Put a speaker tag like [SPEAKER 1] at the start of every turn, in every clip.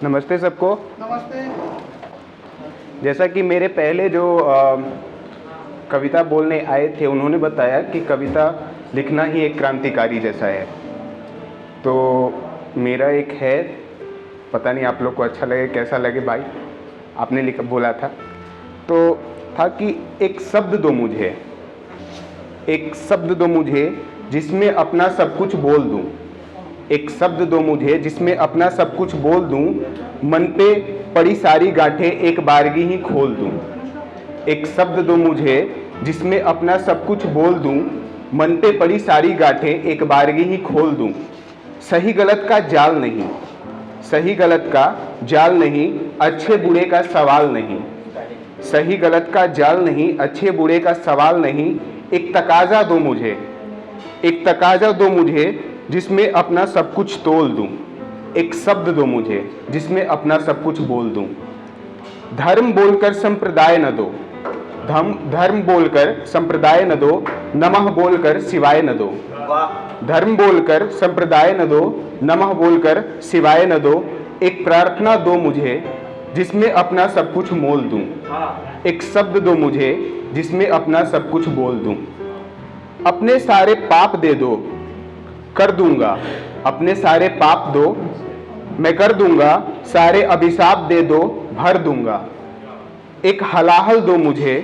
[SPEAKER 1] नमस्ते सबको।
[SPEAKER 2] नमस्ते।
[SPEAKER 1] जैसा कि मेरे पहले जो कविता बोलने आए थे उन्होंने बताया कि कविता लिखना ही एक क्रांतिकारी जैसा है, तो मेरा एक है, पता नहीं आप लोग को अच्छा लगे कैसा लगे भाई, आपने लिखा बोला था तो था कि एक शब्द दो मुझे, एक शब्द दो मुझे जिसमें अपना सब कुछ बोल दूं, एक शब्द दो मुझे जिसमें अपना सब कुछ बोल दूं, मन पे पड़ी सारी गांठें एक बारगी ही खोल दूं। एक शब्द दो मुझे जिसमें अपना सब कुछ बोल दूं, मन पे पड़ी सारी गांठें एक बारगी ही खोल दूं। सही गलत का जाल नहीं, सही गलत का जाल नहीं, अच्छे बुरे का सवाल नहीं, सही गलत का जाल नहीं, अच्छे बुरे का सवाल नहीं। एक तकाजा दो मुझे, एक तकाजा दो मुझे जिसमें अपना सब कुछ तोल दूं। एक शब्द दो मुझे जिसमें अपना सब कुछ बोल दूं। धर्म बोलकर संप्रदाय न दो, धर्म बोलकर संप्रदाय न दो, नमः बोलकर सिवाय न दो। धर्म बोलकर संप्रदाय न दो, नमः बोलकर सिवाय न दो। एक प्रार्थना दो मुझे जिसमें अपना सब कुछ मोल दूं। एक शब्द दो मुझे जिसमें अपना सब कुछ बोल दूं। अपने सारे पाप दे दो, कर दूंगा, अपने सारे पाप दो, मैं कर दूंगा, सारे अभिशाप दे दो, भर दूंगा। एक हलाहल दो मुझे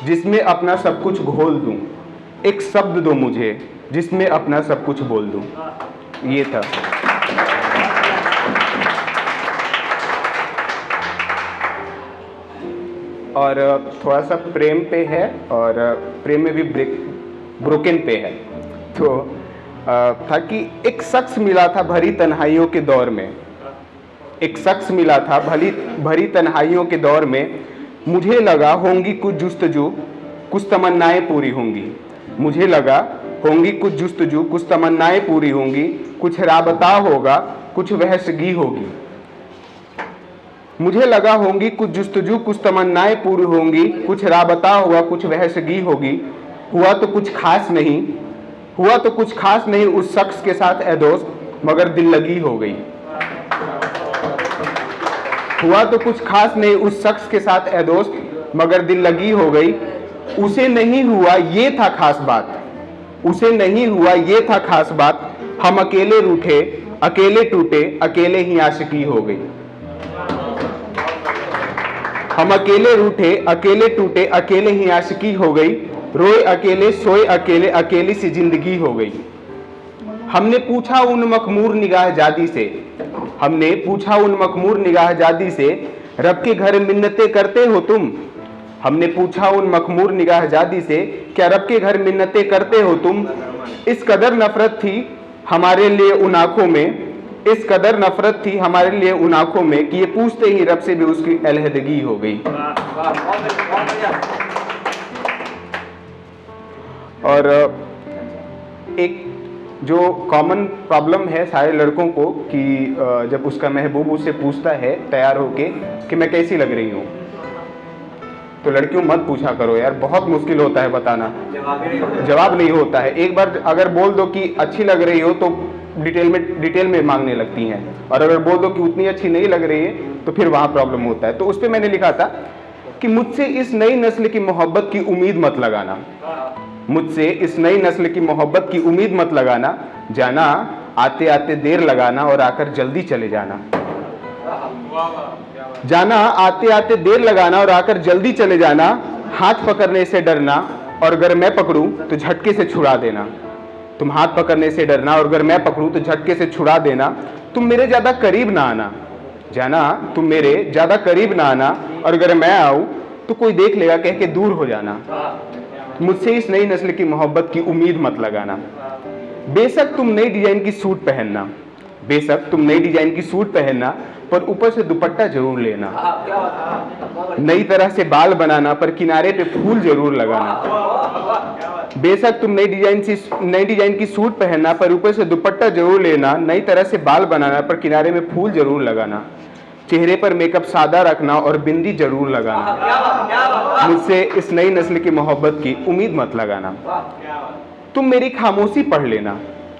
[SPEAKER 1] जिसमें अपना सब कुछ घोल दूं। एक शब्द दो मुझे जिसमें अपना सब कुछ बोल दूं। ये था। और थोड़ा सा प्रेम पे है और प्रेम में भी ब्रोकन पे है। तो था कि एक शख्स मिला था भरी तन्हाइयों के दौर में, एक शख्स मिला था भरी तन्हाइयों के दौर में। मुझे लगा होंगी कुछ जुस्तजू, कुछ तमन्नाएं पूरी होंगी। मुझे लगा होंगी कुछ जुस्तजू, कुछ तमन्नाएं पूरी होंगी। कुछ राबता होगा, कुछ बहसगी होगी। मुझे लगा होंगी कुछ जुस्तजू, कुछ तमन्नाएं पूरी होंगी। कुछ राबता होगा, कुछ बहसगी होगी। हुआ तो कुछ खास नहीं, हुआ तो कुछ खास नहीं उस शख्स के साथ ए दोस्त, मगर दिल लगी हो गई। हुआ तो कुछ खास नहीं उस शख्स के साथ ए दोस्त, मगर दिल लगी हो गई। उसे नहीं हुआ ये था खास बात, उसे नहीं हुआ ये था खास बात। हम अकेले रूठे, अकेले टूटे, अकेले ही आशिकी हो गई। हम अकेले रूठे, अकेले टूटे, अकेले ही आशिकी हो गई। रोए अकेले, सोए अकेले, अकेली सी जिंदगी हो गई। हमने पूछा उन मखमूर निगाह जादी से, हमने पूछा उन मखमूर निगाह जादी से, रब के घर मिन्नतें करते हो तुम। हमने पूछा उन मखमूर निगाह जादी से, क्या रब के घर मिन्नतें करते हो तुम। इस कदर नफरत थी हमारे लिए उन आंखों में, इस कदर नफरत थी हमारे लिए उन आंखों में कि ये पूछते ही रब से भी उसकी अलहदगी हो गई। और एक जो कॉमन प्रॉब्लम है सारे लड़कों को कि जब उसका महबूब उससे पूछता है तैयार होके कि मैं कैसी लग रही हूँ, तो लड़कियों मत पूछा करो यार, बहुत मुश्किल होता है बताना, जवाब नहीं होता है। एक बार अगर बोल दो कि अच्छी लग रही हो तो डिटेल में मांगने लगती हैं, और अगर बोल दो कि उतनी अच्छी नहीं लग रही है तो फिर वहाँ प्रॉब्लम होता है। तो उस पर मैंने लिखा था कि मुझसे इस नई नस्ल की मोहब्बत की उम्मीद मत लगाना, मुझसे इस नई नस्ल की मोहब्बत की उम्मीद मत लगाना। जाना आते आते देर लगाना और आकर जल्दी चले जाना। जाना आते आते देर लगाना और आकर जल्दी चले जाना। हाथ पकड़ने से डरना और अगर मैं पकड़ूं तो झटके से छुड़ा देना। तुम हाथ पकड़ने से डरना और अगर मैं पकड़ूं तो झटके से छुड़ा देना। तुम मेरे ज्यादा करीब ना आना, जाना तुम मेरे ज्यादा करीब ना आना, और अगर मैं आऊं तो कोई देख लेगा कह के दूर हो जाना। मुझसे इस नई नस्ल की मोहब्बत की उम्मीद मत लगाना। बेशक तुम नई डिजाइन की सूट पहनना, बेशक तुम नई डिजाइन की सूट पहनना, पर ऊपर से दुपट्टा जरूर लेना। नई तरह से बाल बनाना, पर किनारे पे फूल जरूर लगाना। बेशक तुम नई डिजाइन की सूट पहनना, पर ऊपर से दुपट्टा जरूर लेना। नई तरह से बाल बनाना, पर किनारे में फूल जरूर लगाना। चेहरे पर मेकअप सादा रखना और बिंदी जरूर लगाना। मुझसे इस नई नस्ल की मोहब्बत की उम्मीद मत लगाना। तुम मेरी खामोशी पढ़ लेना,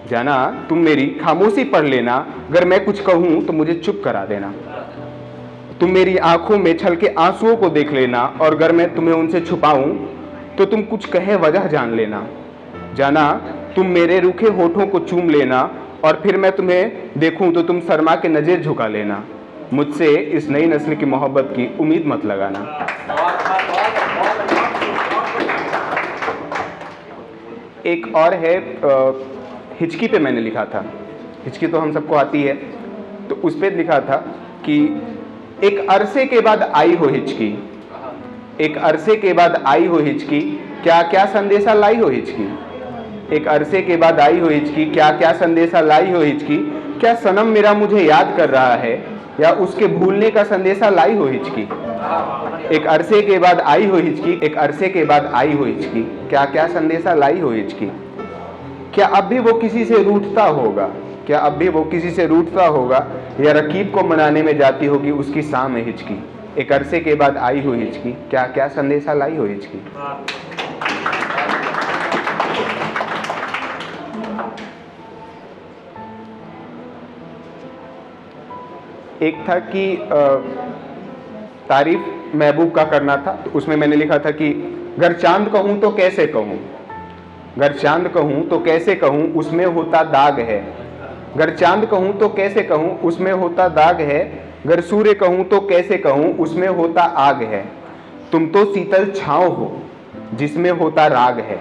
[SPEAKER 1] जाना तुम मेरी खामोशी पढ़ लेना। अगर मैं कुछ कहूं तो मुझे चुप करा देना। तुम मेरी आंखों में छलके आंसुओं को देख लेना, और अगर मैं तुम्हें उनसे छुपाऊं तो तुम कुछ कहे वजह जान लेना। जाना तुम मेरे रूखे होठों को चूम लेना, और फिर मैं तुम्हें देखूं तो तुम शर्मा के नजर झुका लेना। मुझसे इस नई नस्ल की मोहब्बत की उम्मीद मत लगाना। एक और है, हिचकी पे मैंने लिखा था। हिचकी तो हम सबको आती है, तो उस पर लिखा था कि एक अरसे के बाद आई हो हिचकी, एक अरसे के बाद आई हो हिचकी, क्या क्या संदेशा लाई हो हिचकी। एक अरसे के बाद आई हो हिचकी, क्या क्या संदेशा लाई हो हिचकी। क्या सनम मेरा मुझे याद कर रहा है, या उसके भूलने का संदेशा लाई हो हिचकी। एक अरसे के बाद आई हो हिचकी, एक अरसे के बाद आई हो हिचकी, क्या क्या संदेशा लाई हो हिचकी। क्या अब भी वो किसी से रूठता होगा, क्या अब भी वो किसी से रूठता होगा, या रकीब को मनाने में जाती होगी उसकी शाम में हिचकी। एक अरसे के बाद आई हो हिचकी, क्या क्या संदेशा लाई हो हिचकी। एक था कि तारीफ महबूब का करना था, तो उसमें मैंने लिखा था कि अगर चांद कहूं तो कैसे कहूं, अगर चांद कहूं तो कैसे कहूं उसमें होता दाग है। अगर चांद कहूं तो कैसे कहूं उसमें होता दाग है, अगर सूर्य कहूं तो कैसे कहूं उसमें होता आग है। तुम तो शीतल छांव हो जिसमें होता राग है।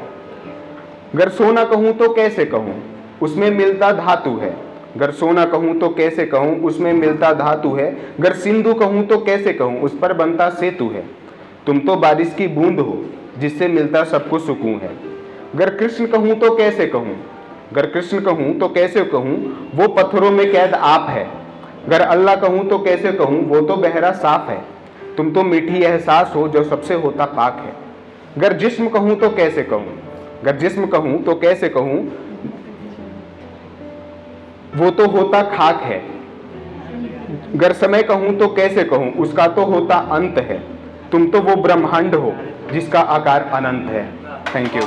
[SPEAKER 1] अगर सोना कहूं तो कैसे कहूं उसमें मिलता धातु है, अगर सोना कहूं तो कैसे कहूं उसमें मिलता धातु है। अगर सिंधु कहूं तो कैसे कहूं उस पर बनता सेतु है। तुम तो बारिश की बूंद हो जिससे मिलता सबको सुकून है। अगर कृष्ण कहूं तो कैसे कहूं, अगर कृष्ण कहूं तो कैसे कहूं वो पत्थरों में कैद आप है। अगर अल्लाह कहूं तो कैसे कहूं वो तो गहरा साफ है। तुम तो मीठी एहसास हो जो सबसे होता पाक है। अगर जिस्म कहूं तो कैसे कहूं, अगर जिस्म कहूं तो कैसे कहूं वो तो होता खाक है। अगर समय कहूं तो कैसे कहूं उसका तो होता अंत है। तुम तो वो ब्रह्मांड हो जिसका आकार अनंत है। Thank you.